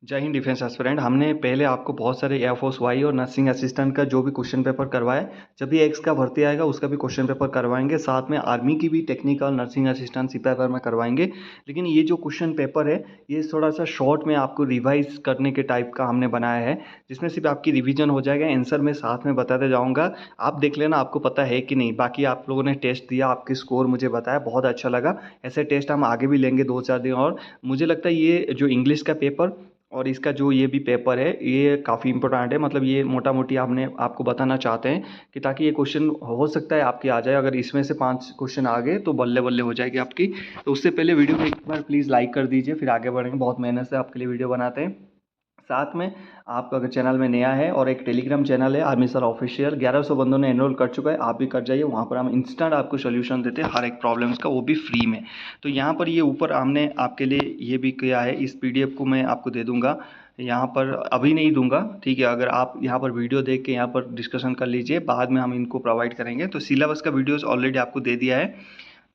जय Hind defence aspirant. हमने पहले आपको बहुत सारे एयरफोर्स वाई और नर्सिंग असिस्टेंट का जो भी क्वेश्चन पेपर करवाए, जब भी एक्स का भर्ती आएगा उसका भी क्वेश्चन पेपर करवाएंगे, साथ में आर्मी की भी टेक्निकल नर्सिंग असिस्टेंट सिपाही में करवाएंगे। लेकिन ये जो क्वेश्चन पेपर है ये थोड़ा सा शॉर्ट में आपको रिवाइज करने के टाइप का हमने बनाया है, जिसमें सिर्फ आपकी रिविजन हो जाएगा, आंसर मैं साथ में बताते जाऊँगा। आप देख लेना आपको पता है कि नहीं। बाकी आप लोगों ने टेस्ट दिया, आपके स्कोर मुझे बताया, बहुत अच्छा लगा। ऐसे टेस्ट हम आगे भी लेंगे 2-4 दिन और। मुझे लगता है ये जो इंग्लिश का पेपर और इसका जो ये भी पेपर है ये काफ़ी इंपॉर्टेंट है। मतलब ये मोटा मोटी हमने आपको बताना चाहते हैं कि ताकि ये क्वेश्चन हो सकता है आपके आ जाए। अगर इसमें से 5 क्वेश्चन आ गए तो बल्ले बल्ले हो जाएगी आपकी। तो उससे पहले वीडियो को एक बार प्लीज़ लाइक कर दीजिए, फिर आगे बढ़ेंगे। बहुत मेहनत से आपके लिए वीडियो बनाते हैं। साथ में आप अगर चैनल में नया है, और एक टेलीग्राम चैनल है आर्मी सर ऑफिशियल, 1100 बंदों ने एनरोल कर चुका है, आप भी कर जाइए। वहाँ पर हम इंस्टेंट आपको सोल्यूशन देते हैं हर एक प्रॉब्लम्स का, वो भी फ्री में। तो यहाँ पर ये ऊपर हमने आपके लिए ये भी किया है, इस पीडीएफ को मैं आपको दे दूँगा। यहाँ पर अभी नहीं दूंगा, ठीक है। अगर आप यहाँ पर वीडियो देख के यहाँ पर डिस्कशन कर लीजिए, बाद में हम इनको प्रोवाइड करेंगे। तो सिलेबस का वीडियोस ऑलरेडी आपको दे दिया है,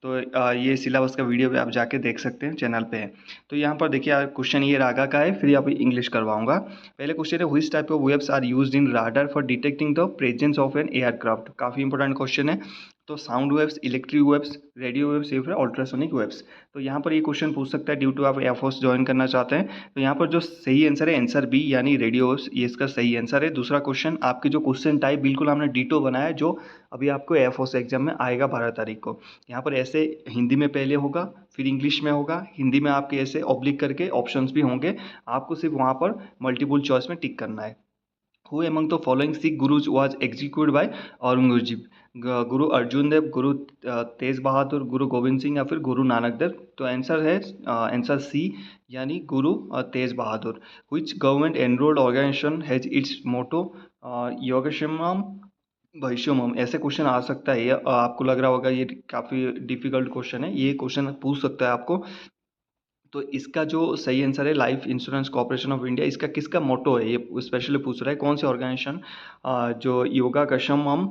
तो ये सिलेबस का वीडियो भी आप जाके देख सकते हैं, चैनल पे है। तो यहाँ पर देखिए क्वेश्चन ये रागा का है, फिर आप इंग्लिश करवाऊंगा। पहले क्वेश्चन है, which type of waves are used in radar for detecting the presence of an aircraft. काफ़ी इंपॉर्टेंट क्वेश्चन है। तो sound waves, electric waves, radio waves या फिर अल्ट्रासोनिक वेव्स। तो यहाँ पर ये क्वेश्चन पूछ सकता है ड्यू टू आप एयरफोर्स ज्वाइन करना चाहते हैं। तो यहाँ पर जो सही आंसर है आंसर बी, यानी रेडियो वेव्स, ये इसका सही आंसर है। दूसरा क्वेश्चन, आपके जो क्वेश्चन टाइप बिल्कुल हमने डिटो बनाया है जो अभी आपको एयरफोर्स एग्जाम में आएगा 12 तारीख को। यहाँ पर ऐसे हिंदी में पहले होगा, फिर इंग्लिश में होगा, हिंदी में आपके ऐसे ऑब्लिक करके ऑप्शंस भी होंगे, आपको सिर्फ वहाँ पर मल्टीपल चॉइस में टिक करना है। Who among the following Sikh gurus was executed by Aurangzeb? गुरु अर्जुन देव, गुरु तेज बहादुर, गुरु गोविंद सिंह या फिर गुरु नानक देव। तो आंसर है आंसर सी, यानी गुरु तेज बहादुर। Which government enrolled organization has its motto योगक्षेमम वैश्यमम? ऐसे क्वेश्चन आ सकता है। ये आपको लग रहा होगा ये काफ़ी डिफिकल्ट क्वेश्चन है, ये क्वेश्चन पूछ सकता है आपको। तो इसका जो सही आंसर है Life Insurance Corporation of India. इसका किसका मोटो है ये स्पेशली पूछ रहा है, कौन से ऑर्गेनाइजेशन जो योगा कशमम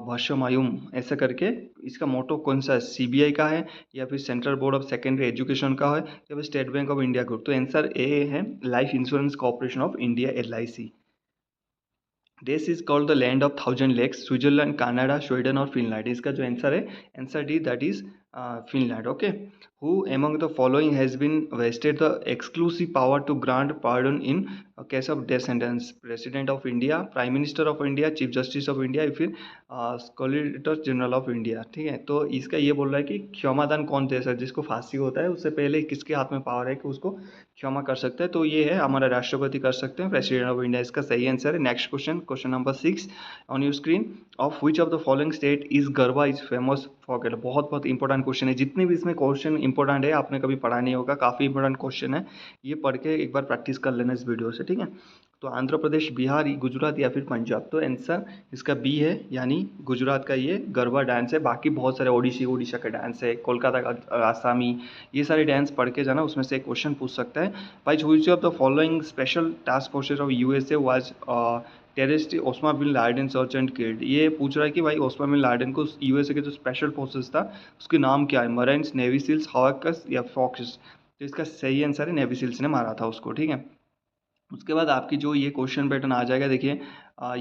भस्यमायुम ऐसे करके, इसका मोटो कौन सा है? सीबीआई का है, या फिर Central Board of Secondary Education का है, या फिर State Bank of India group. तो आंसर ए है Life Insurance Corporation of India, LIC। देश is called the land of 1000 lakes, Switzerland, Canada, Sweden और फिनलैंड। इसका जो आंसर है answer D, that is Finland. Okay. Who among the following has been vested the exclusive power to grant pardon in case of death sentence? President of India, prime minister of India, chief justice of India, या फिर solicitor general of India. ठीक है। तो इसका ये बोल रहा है कि क्षमादान कौन दे सकता है, जिसको फांसी होता है उससे पहले किसके हाथ में पावर है कि उसको क्षमा कर सकते हैं? तो ये है हमारा राष्ट्रपति कर सकते हैं, प्रेसिडेंट ऑफ इंडिया इसका सही आंसर है। Next question, question number 6 on your screen. Of which of the following state is garba is famous for? बहुत बहुत इंपॉर्टेंट क्वेश्चन है। जितने भी इसमें क्वेश्चन इंपॉर्टेंट है आपने कभी पढ़ा नहीं होगा, काफ़ी इंपॉर्टेंट क्वेश्चन है। ये पढ़ के एक बार प्रैक्टिस कर लेना इस वीडियो से, ठीक है। तो आंध्र प्रदेश, बिहार, गुजरात या फिर पंजाब। तो आंसर इसका बी है, यानी गुजरात का ये गरबा डांस है। बाकी बहुत सारे ओडिशा का डांस है, कोलकाता का आसामी, ये सारे डांस पढ़ के जाना, उसमें से एक क्वेश्चन पूछ सकता है। भाई which of the following special task forces of USA was terrorist Osama bin Laden search and killed? ये पूछ रहा है कि भाई ओस्मा बिन लादेन को USA के जो स्पेशल फोर्सेस था उसके नाम क्या है? मराइन्स, नेवी सील्स, हवाकस या फॉक्स? तो इसका सही आंसर है नेवी सील्स ने मारा था उसको, ठीक है। उसके बाद आपकी जो ये क्वेश्चन पैटर्न आ जाएगा, देखिए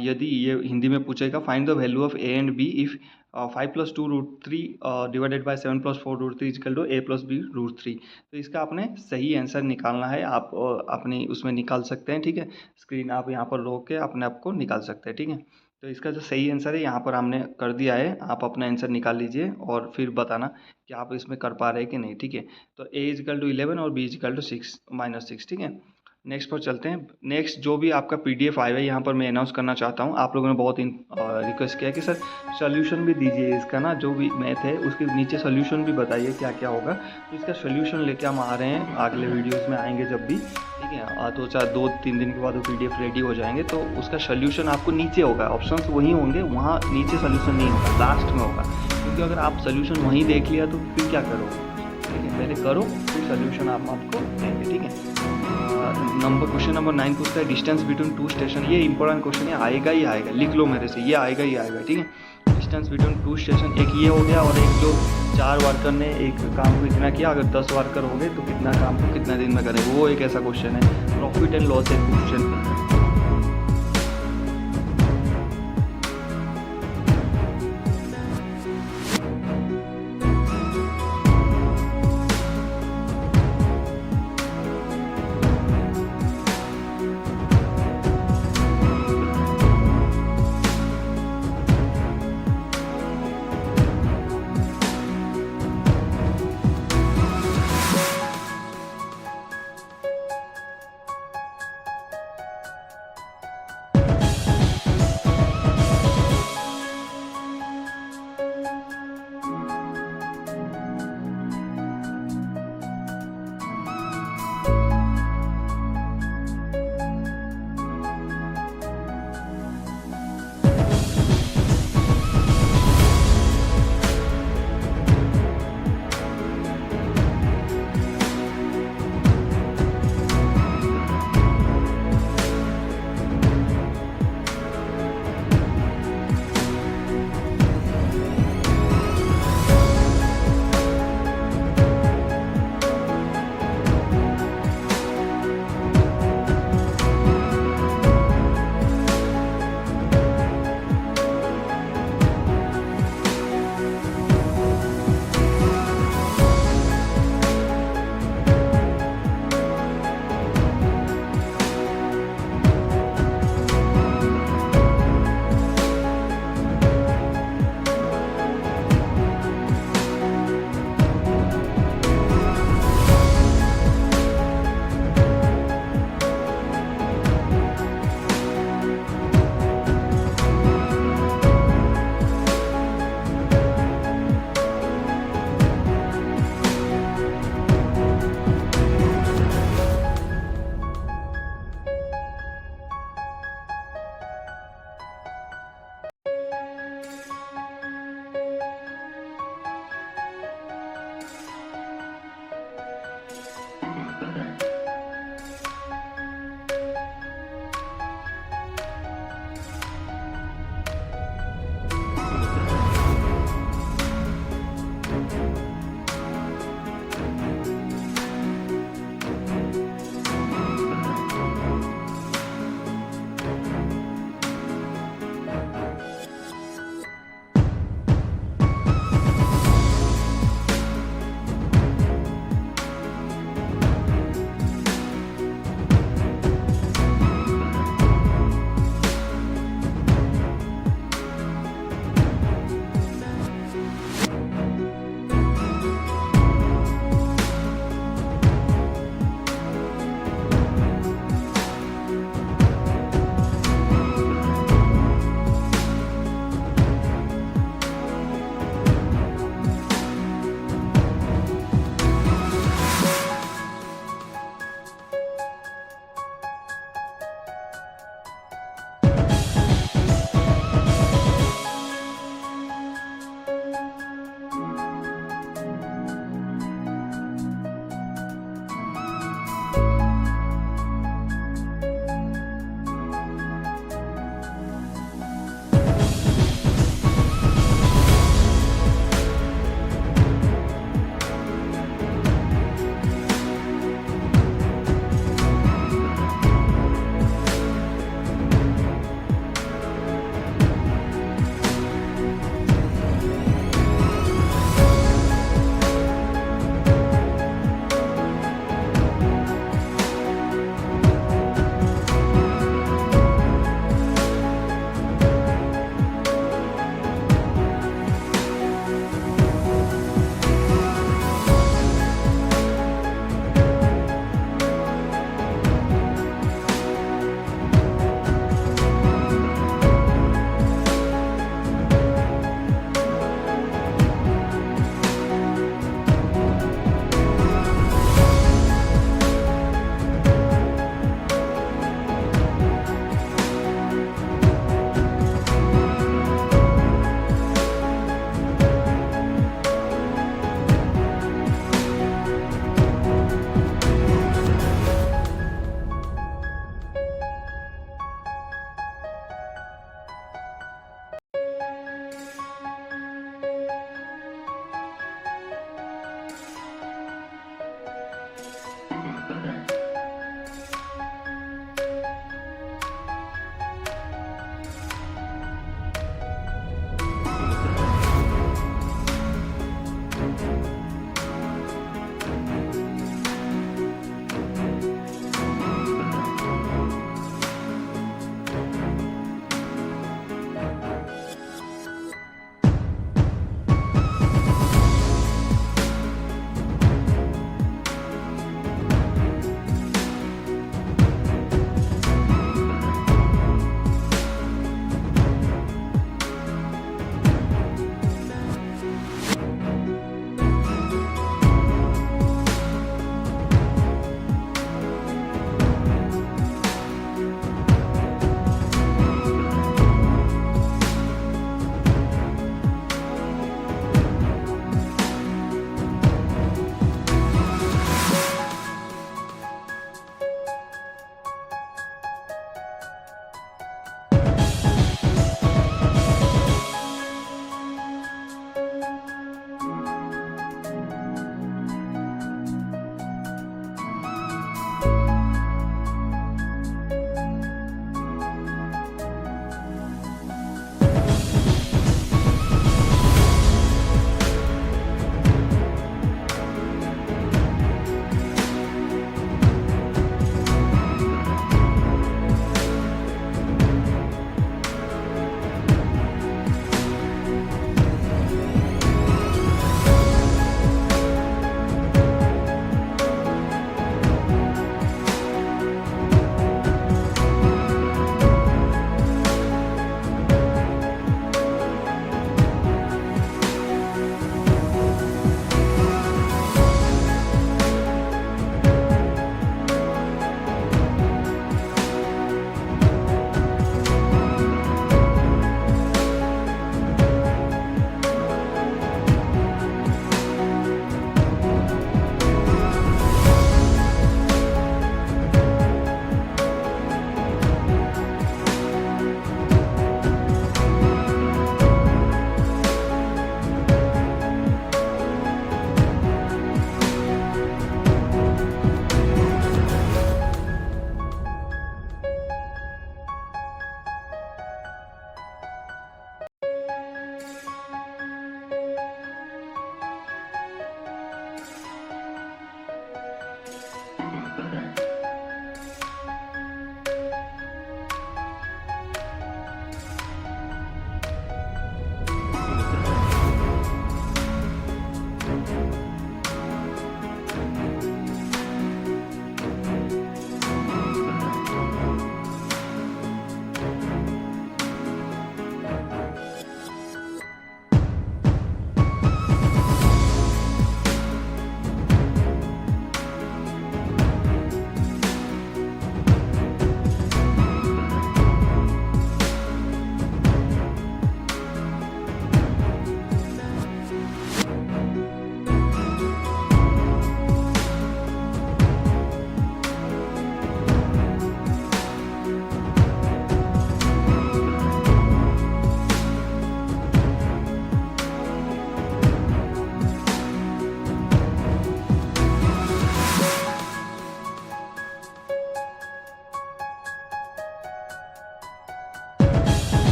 यदि ये हिंदी में पूछेगा, find the value of A and B if 5 + 2√3 divided by 7 + 4√3 equal to A + B√3। तो इसका आपने सही आंसर निकालना है। आप अपनी उसमें निकाल सकते हैं, ठीक है। स्क्रीन आप यहाँ पर रोक के अपने आप को निकाल सकते हैं, ठीक है। तो इसका जो सही आंसर है यहाँ पर हमने कर दिया है, आप अपना आंसर निकाल लीजिए और फिर बताना कि आप इसमें कर पा रहे हैं कि नहीं, ठीक है। तो A = 11 और B = 6 -6, ठीक है। नेक्स्ट पर चलते हैं। नेक्स्ट जो भी आपका PDF आया है यहाँ पर मैं अनाउंस करना चाहता हूँ। आप लोगों ने बहुत रिक्वेस्ट किया कि सर सोल्यूशन भी दीजिए इसका ना, जो भी मैथ है उसके नीचे सोल्यूशन भी बताइए क्या क्या होगा। तो इसका सोल्यूशन लेके हम आ रहे हैं, अगले वीडियोस में आएंगे जब भी, ठीक है। 2-3 दिन के बाद वो PDF रेडी हो जाएंगे, तो उसका सोल्यूशन आपको नीचे होगा, ऑप्शंस वहीं होंगे, वहाँ नीचे सोल्यूशन नहीं होगा, लास्ट में होगा। क्योंकि अगर आप सोल्यूशन वहीं देख लिया तो फिर क्या करोगे, ठीक है। पहले करो फिर सोल्यूशन आप आपको देंगे, ठीक है। क्वेश्चन नंबर 9 पूछता है डिस्टेंस बिटवीन 2 स्टेशन। ये इंपॉर्टेंट क्वेश्चन है, आएगा ही आएगा, लिख लो मेरे से, ये आएगा ही आएगा, ठीक है। डिस्टेंस बिटवीन 2 स्टेशन, एक ये हो गया, और एक जो 4 वर्कर ने एक काम को इतना किया, अगर 10 वर्कर हो गए तो कितना काम को कितना दिन में करेंगे, वो एक ऐसा क्वेश्चन है। प्रॉफिट एंड लॉस एक क्वेश्चन करते हैं।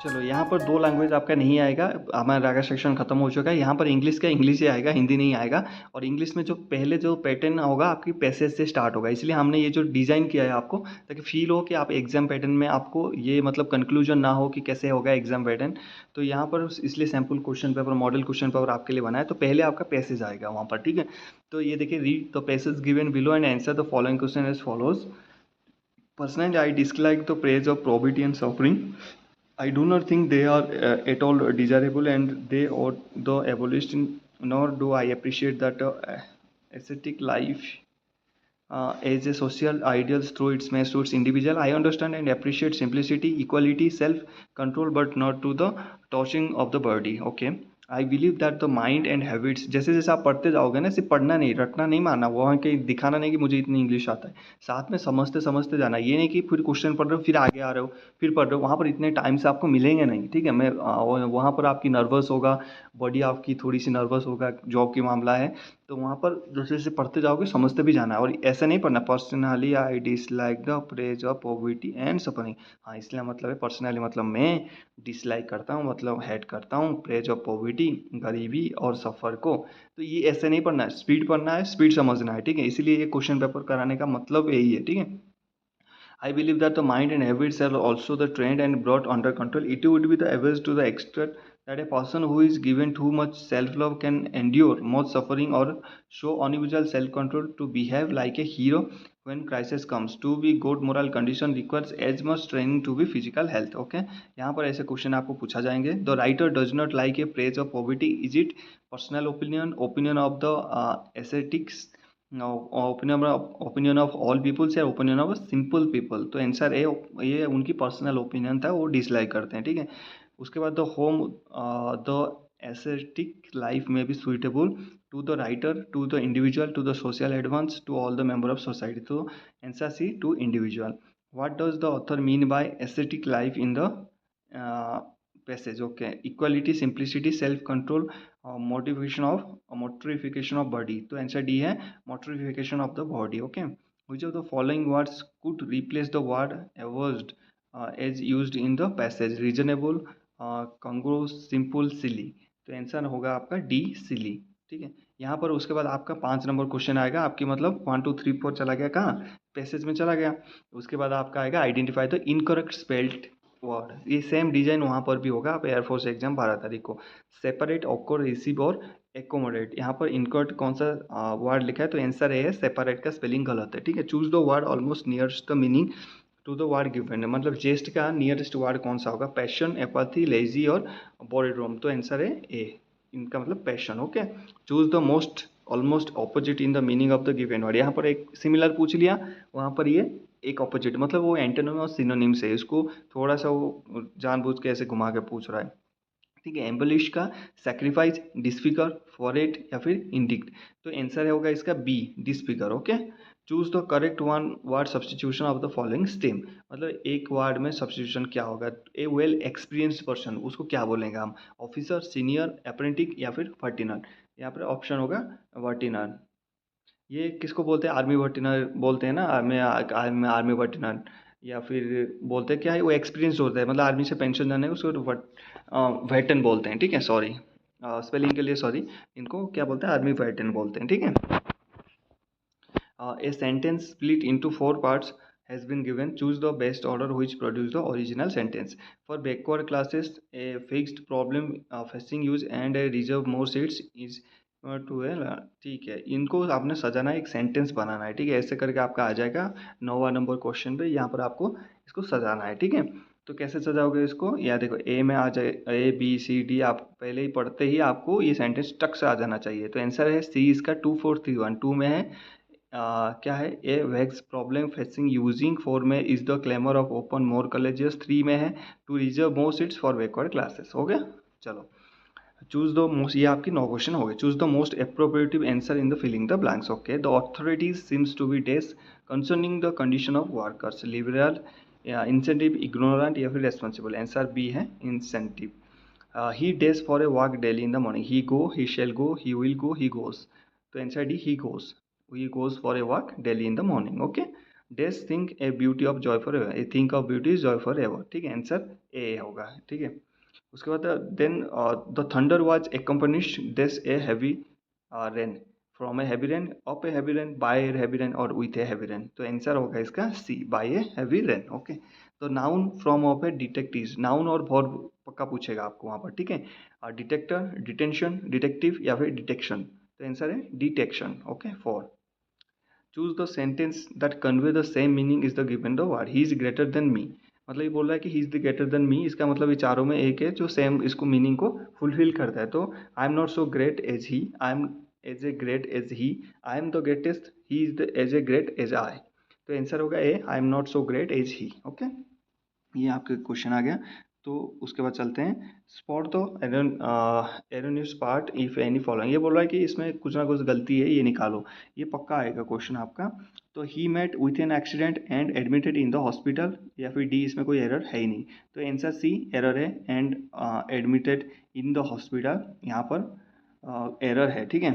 चलो यहाँ पर दो लैंग्वेज आपका नहीं आएगा, हमारा का सेक्शन खत्म हो चुका है। यहाँ पर इंग्लिश का इंग्लिश ही आएगा, हिंदी नहीं आएगा। और इंग्लिश में जो पहले जो पैटर्न होगा आपकी पैसेज से स्टार्ट होगा, इसलिए हमने ये जो डिज़ाइन किया है आपको, ताकि फील हो कि आप एग्जाम पैटर्न में आपको ये मतलब कंक्लूजन ना हो कि कैसे होगा एग्जाम पैटर्न। तो यहाँ पर इसलिए sample question paper, model question paper आपके लिए बनाया। तो पहले आपका पैसेज आएगा वहाँ पर, ठीक है। तो ये देखिए, read the passage given below and answer the following question as follows. Personally, I dislike the praise of poverty and suffering. I do not think they are at all desirable, and they ought the abolished. Nor do I appreciate that ascetic life as a social ideal through its may suits individual. I understand and appreciate simplicity, equality, self-control, but not to the torching of the body. Okay. I believe that the mind and habits, जैसे जैसे आप पढ़ते जाओगे ना, सिर्फ पढ़ना नहीं, रटना नहीं, मानना, वहाँ के दिखाना नहीं कि मुझे इतनी इंग्लिश आता है, साथ में समझते समझते जाना। ये नहीं कि फिर क्वेश्चन पढ़ रहे हो फिर आगे आ रहे हो फिर पढ़ रहे हो, वहाँ पर इतने टाइम से आपको मिलेंगे नहीं, ठीक है। मैं वहाँ पर आपकी नर्वस होगा, बॉडी आपकी थोड़ी सी नर्वस होगा, जॉब की मामला है। तो वहाँ पर जैसे जैसे पढ़ते जाओगे समझते भी जाना है, और ऐसा नहीं पढ़ना personally I dislike the praise of poverty and suffering. हाँ, इसलिए मतलब है पर्सनली मतलब मैं डिसलाइक करता हूँ, मतलब हेट करता हूँ प्रेज ऑफ पॉवर्टी, गरीबी और सफ़र को। तो ये ऐसे नहीं पढ़ना है, स्पीड पढ़ना है, स्पीड समझना है, ठीक है। इसीलिए ये क्वेश्चन पेपर कराने का मतलब यही है, ठीक है। I believe that the mind and habits are also the trained and brought under control. It would be the average to the extent that a person who is given too much self-love can endure much suffering or show unusual self-control to behave like a hero when crisis comes. To be good moral condition requires as much training to be physical health. Okay, यहाँ पर ऐसे question आपको पूछा जाएंगे। The writer does not like a praise of poverty. Is it personal opinion, opinion of the ascetics? Opinion of all peoples या opinion of simple people? तो answer A, ये उनकी पर्सनल ओपिनियन था, वो डिसलाइक करते हैं, ठीक है। उसके बाद the home the aesthetic life में be suitable to the writer, to the individual, to the social advance, to all the member of society. तो answer C, to individual. What does the author mean by aesthetic life in the passage? Okay, equality, simplicity, self control, mortification of body. तो answer D है, mortification of the body. Okay, which of the following words could replace the word एवर्स्ड as used in the passage? Reasonable, congruous, simple, silly. तो answer होगा आपका D, सिली, ठीक है। यहाँ पर उसके बाद आपका 5 नंबर क्वेश्चन आएगा, आपकी मतलब 1 2 3 4 चला गया कहाँ, पैसेज में चला गया। उसके बाद आपका आएगा identify the incorrect spelled word. ये सेम डिजाइन वहाँ पर भी होगा, आप एयरफोर्स एग्जाम 12 तारीख को। सेपरेट, ऑक्वर, रिसीव और एकोमोडेट। यहाँ पर इनकरेक्ट कौन सा वर्ड लिखा है? तो आंसर ए है, सेपरेट का स्पेलिंग गलत है, ठीक है। Choose the word almost nearest the meaning to the word given, मतलब जेस्ट का नियरेस्ट वर्ड कौन सा होगा? पैशन, एपैथी, लेजी और बोरेडोम। तो आंसर है ए, इनका मतलब passion. Okay, choose the most almost opposite in the meaning of the given word. यहाँ पर एक सिमिलर पूछ लिया, वहाँ पर ये एक ऑपोजिट, मतलब वो एंटोनिम और सिनोनिम से, इसको थोड़ा सा वो जानबूझ के ऐसे घुमा के पूछ रहा है, ठीक है। एम्बलिश का सेक्रीफाइस, डिसफिगर, फॉरेट या फिर इंडिक्ट। तो आंसर होगा इसका B, disfigure. Okay, choose the correct one word substitution of the following stem, मतलब एक वर्ड में सब्सटीट्यूशन क्या होगा? ए वेल एक्सपीरियंस्ड पर्सन, उसको क्या बोलेंगे हम? ऑफिसर, सीनियर, अप्रेंटिक या फिर वर्टिनर? यहाँ पर ऑप्शन होगा वर्टिनर। ये किसको बोलते हैं? आर्मी वर्टिनर बोलते हैं ना, आर्मी वर्टिनर, या फिर बोलते हैं क्या है, वो एक्सपीरियंस होता है, मतलब आर्मी से पेंशन जाने को उसको वेटन बोलते हैं, ठीक है। सॉरी, स्पेलिंग के लिए सॉरी, इनको क्या बोलते हैं? आर्मी वेटन बोलते हैं, ठीक है। A sentence split into 4 parts has been given. Choose the best order which produce the original sentence. For backward classes, a fixed problem facing use and a reserve more seats is to a, ठीक है। इनको आपने सजाना है, एक sentence बनाना है, ठीक है। ऐसे करके आपका आ जाएगा 9वां नंबर क्वेश्चन पे। यहाँ पर आपको इसको सजाना है, ठीक है। तो कैसे सजाओगे इसको? या देखो, ए में आ जाए, ए बी सी डी, आप पहले ही पढ़ते ही आपको ये सेंटेंस टक से आ जाना चाहिए। तो आंसर है सी, इसका 2 4 3 1। 2 में है क्या है? A wax problem facing using. 4 में is the clamour of open more colleges. 3 में है to reserve more seats for backward classes. हो गया, चलो। चूज द मोस्ट, ये आपकी 9 क्वेश्चन हो गए। Choose the most appropriative answer in the filling the blanks. Okay, the authorities seems to be dash concerning the condition of workers, liberal या incentive, ignorant या फिर रेस्पॉन्सिबल? आंसर बी है, incentive. He dash for a walk daily in the morning. He go, he shall go, he will go, he goes. तो answer D, he goes, he goes for a walk daily in the morning. Okay, dash thing a beauty of joy forever, a thing of beauty joy forever, ठीक है, answer A होगा, ठीक है। उसके बाद then the thunder was accompanied dash a heavy rain, from a heavy rain, of a heavy rain, by a heavy rain और with a heavy rain, तो answer होगा इसका C, by a heavy rain, okay. तो noun from of a detective, noun और verb पक्का पूछेगा आपको वहाँ पर, ठीक है। डिटेक्टर, डिटेंशन, डिटेक्टिव या फिर डिटेक्शन, तो आंसर है detection, okay. For choose the sentence that convey the same meaning is the given the word he is greater than me, मतलब ये बोल रहा है कि ही is the greater than me, इसका मतलब ये चारों में एक है जो सेम इसको मीनिंग को फुलफिल करता है। तो I am not so great as he, I am as a great as he, I am the greatest, he is the as a great as I, तो आंसर होगा A, I am not so great as he, okay. ये आपके question आ गया। तो उसके बाद चलते हैं, spot the erroneous part if any following, ये बोल रहा है कि इसमें कुछ ना कुछ गलती है, ये निकालो, ये पक्का आएगा क्वेश्चन आपका। तो he met with an accident and admitted in the hospital, या फिर डी, इसमें कोई एरर है ही नहीं, तो आंसर सी एरर है, and admitted in the hospital यहाँ पर एरर है, ठीक है।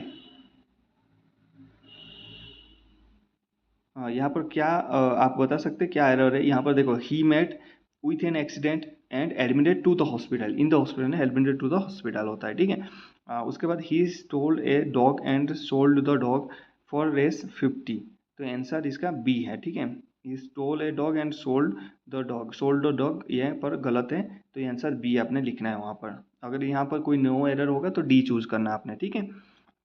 यहाँ पर क्या आप बता सकते हैं क्या एरर है? यहाँ पर देखो, he met with an accident and admitted to the hospital, in the hospital में एडमिटेड टू द हॉस्पिटल होता है, ठीक है। उसके बाद he stoled a dog and sold the dog for रेस 50, तो आंसर इसका बी है, ठीक है। He stole a dog and sold the dog, sold the dog ये पर गलत है, तो ये आंसर बी आपने लिखना है वहाँ पर। अगर यहाँ पर कोई नो एरर होगा तो डी चूज करना आपने, ठीक है।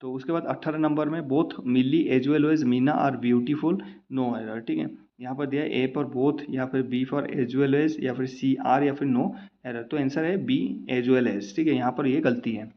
तो उसके बाद 18 नंबर में both Mili as well as Meena are beautiful, no error, ठीक है। यहाँ पर दिया है ए पर बोथ, या फिर B for as well as, या फिर सी आर, या फिर नो एरर, तो आंसर है बी एज वेल एज, ठीक है, यहाँ पर ये गलती है।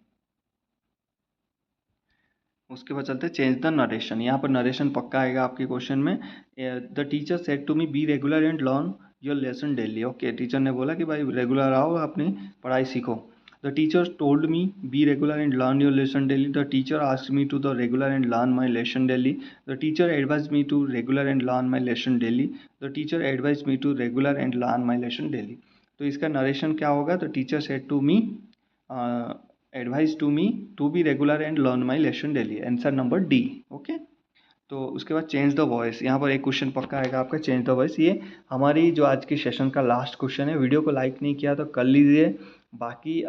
उसके बाद चलते हैं चेंज द नरेशन, यहाँ पर नरेशन पक्का आएगा आपके क्वेश्चन में। The teacher said to me be regular and learn your lesson daily, okay, teacher ने बोला कि भाई रेगुलर आओ, अपनी पढ़ाई सीखो। The teacher told me be regular and learn your lesson daily, the teacher asked me to the regular and learn my lesson daily, the teacher advise me to regular and learn my lesson daily, the teacher advise me to regular and learn my lesson daily, तो इसका narration क्या होगा? The teacher said to me advise to me to be regular and learn my lesson daily, answer number D, okay. तो उसके बाद change the voice, यहाँ पर एक क्वेश्चन पक्का आएगा आपका, चेंज द वॉइस, ये हमारी जो आज की सेशन का लास्ट क्वेश्चन है। वीडियो को लाइक नहीं किया तो कर लीजिए, बाकी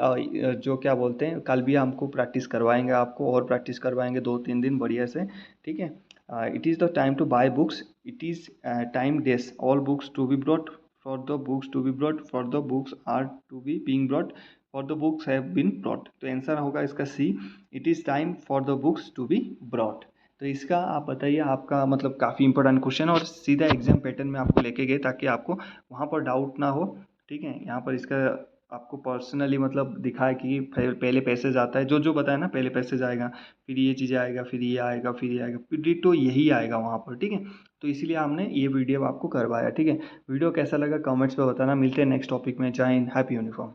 जो क्या बोलते हैं, कल भी हमको प्रैक्टिस करवाएंगे, आपको और प्रैक्टिस करवाएंगे 2-3 दिन बढ़िया से, ठीक है। It is the time to buy books, it is time dash all books to be brought, for the books to be brought, for the books are to be being brought, for the books have been brought, तो answer होगा इसका C, it is time for the books to be brought. तो इसका आप बताइए, आपका मतलब काफ़ी इंपॉर्टेंट क्वेश्चन और सीधा एग्जाम पैटर्न में आपको लेके गए ताकि आपको वहाँ पर डाउट ना हो, ठीक है। यहाँ पर इसका आपको पर्सनली मतलब दिखाए कि पहले पैसेज आता है, जो जो बताया ना, पहले पैसेज आएगा, फिर ये चीज़ आएगा, फिर ये आएगा, फिर ये आएगा, फिर डिटो यही आएगा वहाँ पर, ठीक है। तो इसीलिए हमने ये वीडियो आपको करवाया, ठीक है। वीडियो कैसा लगा कमेंट्स में बताना, मिलते हैं नेक्स्ट टॉपिक में, जय हिंद, हैप्पी यूनिफॉर्म।